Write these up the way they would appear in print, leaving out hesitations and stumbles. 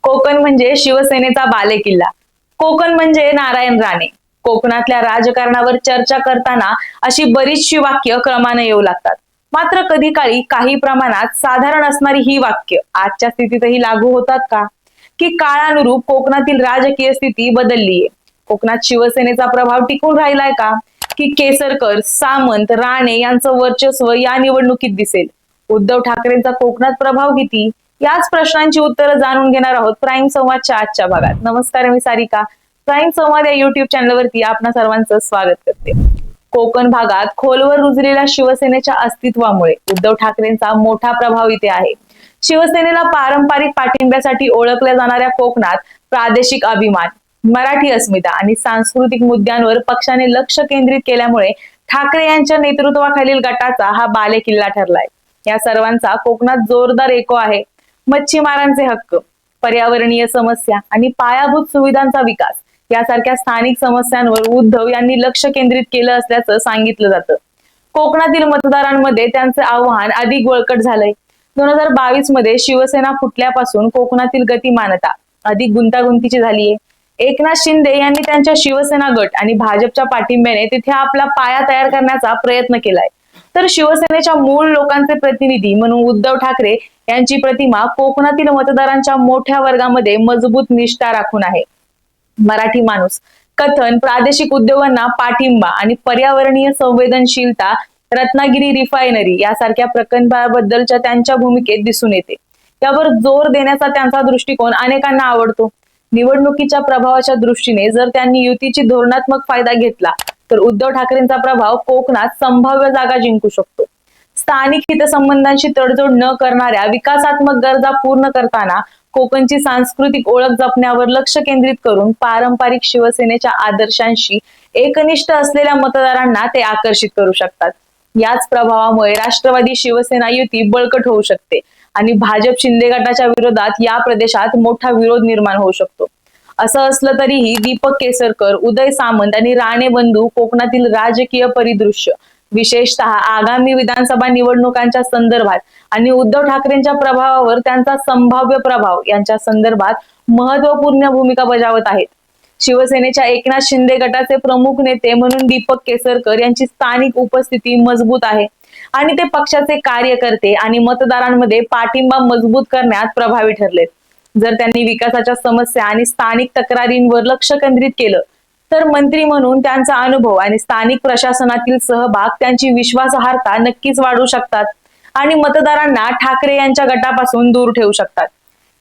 कोकण म्हणजे शिवसेनेचा बालेकिल्ला. कोकण म्हणजे नारायण राणे. कोकणातल्या राजकारणावर चर्चा करताना अशी बरीचशी वाक्य क्रमाने येऊ लागतात. मात्र कधी काळी काही प्रमाणात साधारण असणारी ही वाक्य आजच्या स्थितीतही लागू होतात का? की काळानुरूप कोकणातील राजकीय स्थिती बदललीये? कोकणात शिवसेनेचा प्रभाव टिकून राहिलाय का? की केसरकर, सामंत, राणे यांचं वर्चस्व या निवडणुकीत दिसेल? उद्धव ठाकरेंचा कोकणात प्रभाव किती? याच प्रश्नांची उत्तरं जाणून घेणार आहोत प्राईम संवादच्या आजच्या भागात. नमस्कार, मी सारिका. प्राईम संवाद या युट्यूब चॅनलवरती आपणा सर्वांचं स्वागत करते. कोकण भागात खोलवर रुजलेल्या शिवसेनेच्या अस्तित्वामुळे उद्धव ठाकरेंचा मोठा प्रभाव इथे आहे. शिवसेनेला पारंपरिक पाठिंब्यासाठी ओळखल्या जाणाऱ्या कोकणात प्रादेशिक अभिमान, मराठी अस्मिता आणि सांस्कृतिक मुद्द्यांवर पक्षाने लक्ष केंद्रित केल्यामुळे ठाकरे यांच्या नेतृत्वाखालील गटाचा हा बालेकिल्ला ठरलाय. या सर्वांचा कोकणात जोरदार एको आहे. मच्छीमारांचे हक्क, पर्यावरणीय समस्या आणि पायाभूत सुविधांचा विकास यासारख्या स्थानिक समस्यांवर उद्धव यांनी लक्ष केंद्रित केलं असल्याचं सांगितलं जातं. कोकणातील मतदारांमध्ये त्यांचे आव्हान अधिक बळकट झालंय. 2022 मध्ये शिवसेना फुटल्यापासून कोकणातील गतिमानता अधिक गुंतागुंतीची झालीये. एकनाथ शिंदे यांनी त्यांच्या शिवसेना गट आणि भाजपच्या पाठिंब्याने तिथे आपला पाया तयार करण्याचा प्रयत्न केलाय. तर शिवसेनेच्या मूळ लोकांचे प्रतिनिधी म्हणून उद्धव ठाकरे यांची प्रतिमा कोकणातील मतदारांच्या मोठ्या वर्गामध्ये मजबूत निष्ठा राखून आहे. मराठी माणूस, कथन, प्रादेशिक उद्योगांना पाठिंबा आणि पर्यावरणीय संवेदनशीलता, रत्नागिरी रिफायनरी यासारख्या प्रकल्पाबद्दलच्या त्यांच्या भूमिकेत दिसून येते. यावर जोर देण्याचा त्यांचा दृष्टिकोन अनेकांना आवडतो. निवडणुकीच्या प्रभावाच्या दृष्टीने जर त्यांनी युतीची धोरणात्मक फायदा घेतला तर उद्धव ठाकरेंचा प्रभाव कोकणात संभाव्य जागा जिंकू शकतो. स्थानिक हितसंबंधांशी तडजोड न करणाऱ्या विकासात्मक गरजा पूर्ण करताना कोकणची सांस्कृतिक ओळख जपण्यावर लक्ष केंद्रित करून पारंपरिक शिवसेनेच्या आदर्शांशी एकनिष्ठ असलेल्या मतदारांना ते आकर्षित करू शकतात. याच प्रभावामुळे राष्ट्रवादी शिवसेना युती बळकट होऊ शकते आणि भाजप शिंदे गटाच्या विरोधात या प्रदेशात मोठा विरोध निर्माण होऊ शकतो. असं असलं तरीही दीपक केसरकर, उदय सामंत आणि राणे बंधू कोकणातील राजकीय परिदृश्य, विशेषतः आगामी विधानसभा निवडणुकांच्या संदर्भात आणि उद्धव ठाकरेंच्या प्रभावावर त्यांचा संभाव्य प्रभाव यांच्या संदर्भात महत्वपूर्ण भूमिका बजावत आहेत. शिवसेनेच्या एकनाथ शिंदे गटाचे प्रमुख नेते म्हणून दीपक केसरकर यांची स्थानिक उपस्थिती मजबूत आहे आणि ते पक्षाचे कार्यकर्ते आणि मतदारांमध्ये पाठिंबा मजबूत करण्यात प्रभावी ठरलेत. जर त्यांनी विकासाच्या समस्या आणि स्थानिक तक्रारींवर लक्ष केंद्रित केलं तर मंत्री म्हणून त्यांचा अनुभव आणि स्थानिक प्रशासनातील सहभाग त्यांची विश्वासार्हता नक्कीच वाढवू शकतात आणि मतदारांना ठाकरे यांच्या गटापासून दूर ठेवू शकतात.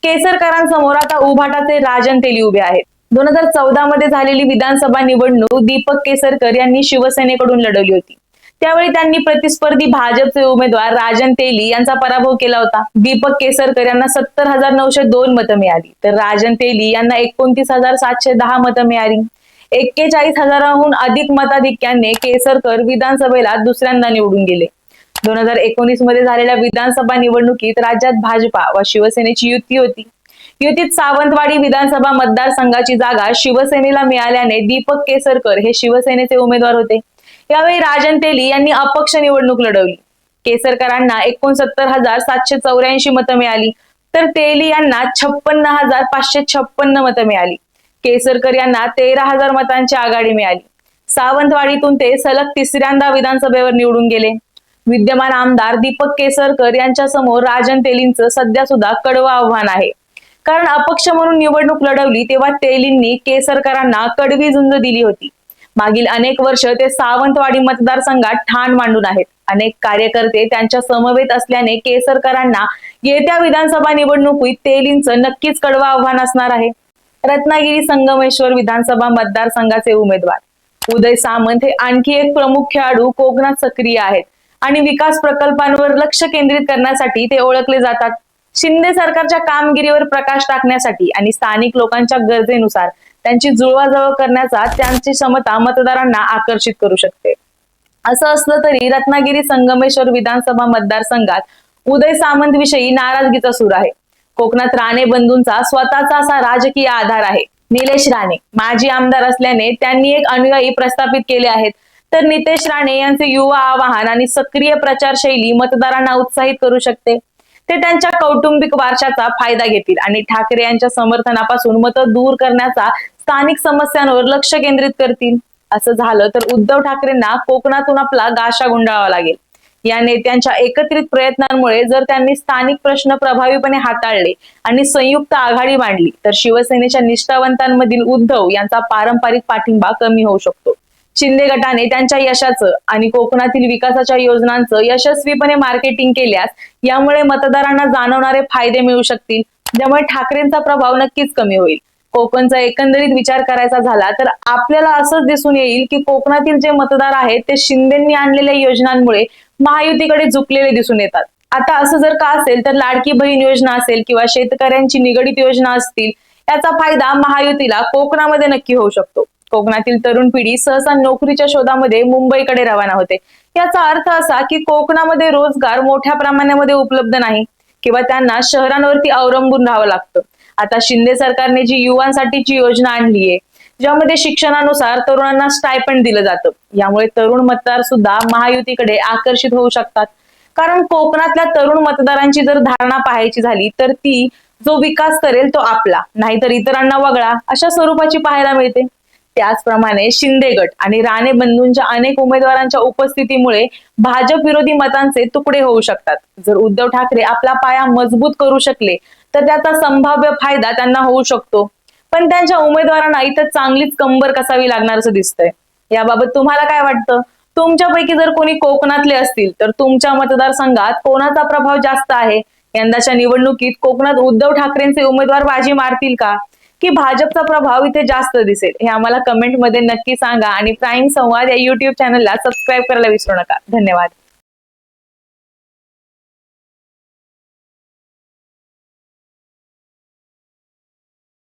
केसरकरांसमोर आता उभाटाचे राजन तेली उभे आहेत. 2014 मध्ये झालेली विधानसभा निवडणूक दीपक केसरकर यांनी शिवसेनेकडून लढवली होती. त्यावेळी त्यांनी प्रतिस्पर्धी भाजपचे उमेदवार राजन तेली यांचा पराभव केला होता. दीपक केसरकर यांना 70,902 मतं मिळाली तर राजन तेली यांना 29,710 मतं मिळाली. 41,000हून अधिक मताधिक्याने केसरकर विधानसभेला दुसऱ्यांदा निवडून गेले. 2019 मध्ये झालेल्या विधानसभा निवडणुकीत राज्यात भाजपा व शिवसेनेची युती होती. युतीत सावंतवाडी विधानसभा मतदारसंघाची जागा शिवसेनेला मिळाल्याने दीपक केसरकर हे शिवसेनेचे उमेदवार होते. यावेळी राजन तेली यांनी अपक्ष निवडणूक लढवली. केसरकरांना 69,784 मतं मिळाली तर तेली यांना 56,556 मतं मिळाली. केसरकर यांना 13,000 मतांची आघाडी मिळाली. सावंतवाडीतून ते सलग तिसऱ्यांदा विधानसभेवर निवडून गेले. विद्यमान आमदार दीपक केसरकर यांच्या समोर राजन तेलींचं सध्या सुद्धा कडवं आव्हान आहे. कारण अपक्ष म्हणून निवडणूक लढवली तेव्हा तेलींनी केसरकरांना कडवी झुंज दिली होती. मागील अनेक वर्ष ते सावंतवाडी मतदारसंघात ठाण मांडून आहेत. अनेक कार्यकर्ते त्यांच्या समवेत असल्याने केसरकरांना येत्या विधानसभा निवडणुकीत तेलींचं नक्कीच कडवं आव्हान असणार आहे. रत्नागिरी संगमेश्वर विधानसभा मतदारसंघाचे उमेदवार उदय सामंत हे आणखी एक प्रमुख खेळाडू कोकणात सक्रिय आहेत आणि विकास प्रकल्पांवर लक्ष केंद्रित करण्यासाठी ते ओळखले जातात. शिंदे सरकारच्या कामगिरीवर प्रकाश टाकण्यासाठी आणि स्थानिक लोकांच्या गरजेनुसार त्यांची जुळवाजुळव करण्याचा त्यांची क्षमता मतदारांना आकर्षित करू शकते. असं असलं तरी रत्नागिरी संगमेश्वर विधानसभा मतदारसंघात उदय सामंत विषयी नाराजगीचा सूर आहे. कोकणात राणे बंधूंचा स्वतःचा असा राजकीय आधार आहे. निलेश राणे माजी आमदार असल्याने त्यांनी एक अनुयायी प्रस्थापित केले आहेत तर नितेश राणे यांचे युवा आवाहन आणि सक्रिय प्रचार शैली मतदारांना उत्साहित करू शकते. ते त्यांच्या कौटुंबिक वारशाचा फायदा घेतील आणि ठाकरे यांच्या समर्थनापासून मतं दूर करण्याचा स्थानिक समस्यांवर लक्ष केंद्रित करतील. असं झालं तर उद्धव ठाकरेंना कोकणातून आपला गाशा गुंडाळावा लागेल. या नेत्यांच्या एकत्रित प्रयत्नांमुळे जर त्यांनी स्थानिक प्रश्न प्रभावीपणे हाताळले आणि संयुक्त आघाडी मांडली तर शिवसेनेच्या निष्ठावंतांमधील उद्धव यांचा पारंपरिक पाठिंबा कमी होऊ शकतो. शिंदे गटाने त्यांच्या यशाचं आणि कोकणातील विकासाच्या योजनांचं यशस्वीपणे मार्केटिंग केल्यास यामुळे मतदारांना जाणवणारे फायदे मिळू शकतील, ज्यामुळे ठाकरेंचा प्रभाव नक्कीच कमी होईल. कोकणचा एकंदरीत विचार करायचा झाला तर आपल्याला असंच दिसून येईल की कोकणातील जे मतदार आहेत ते शिंदेंनी आणलेल्या योजनांमुळे महायुतीकडे झुकलेले दिसून येतात. आता असं जर का असेल तर लाडकी बहीण योजना असेल किंवा शेतकऱ्यांची निगडीत योजना असतील, याचा फायदा महायुतीला कोकणामध्ये नक्की होऊ शकतो. कोकणातील तरुण पिढी सहसा नोकरीच्या शोधामध्ये मुंबईकडे रवाना होते. याचा अर्थ असा की कोकणामध्ये रोजगार मोठ्या प्रमाणामध्ये उपलब्ध नाही किंवा त्यांना शहरांवरती अवलंबून राहावं लागतं. आता शिंदे सरकारने जी युवांसाठीची योजना आणली आहे, ज्यामध्ये शिक्षणानुसार तरुणांना स्टायपंड दिलं जातं, यामुळे तरुण मतदार सुद्धा महायुतीकडे आकर्षित होऊ शकतात. कारण कोकणातल्या तरुण मतदारांची जर धारणा पाहायची झाली तर ती जो विकास करेल तो आपला, नाहीतर इतरांना वगळा अशा स्वरूपाची पाहायला मिळते. त्याचप्रमाणे शिंदे गट आणि राणे बंधूंच्या अनेक उमेदवारांच्या उपस्थितीमुळे भाजप विरोधी मतांचे तुकडे होऊ शकतात. जर उद्धव ठाकरे आपला पाया मजबूत करू शकले तर त्याचा संभाव्य फायदा त्यांना होऊ शकतो. पण त्यांच्या उमेदवारांना इथं चांगलीच कंबर कसावी लागणार असं दिसतंय. याबाबत तुम्हाला काय वाटतं? तुमच्यापैकी जर कोणी कोकणातले असतील तर तुमच्या मतदारसंघात कोणाचा प्रभाव जास्त आहे? यंदाच्या निवडणुकीत कोकणात उद्धव ठाकरेंचे उमेदवार बाजी मारतील का, की भाजपचा प्रभाव इथे जास्त दिसेल? हे आम्हाला कमेंटमध्ये नक्की सांगा आणि प्राईम संवाद या युट्यूब चॅनलला सबस्क्राईब करायला विसरू नका. धन्यवाद.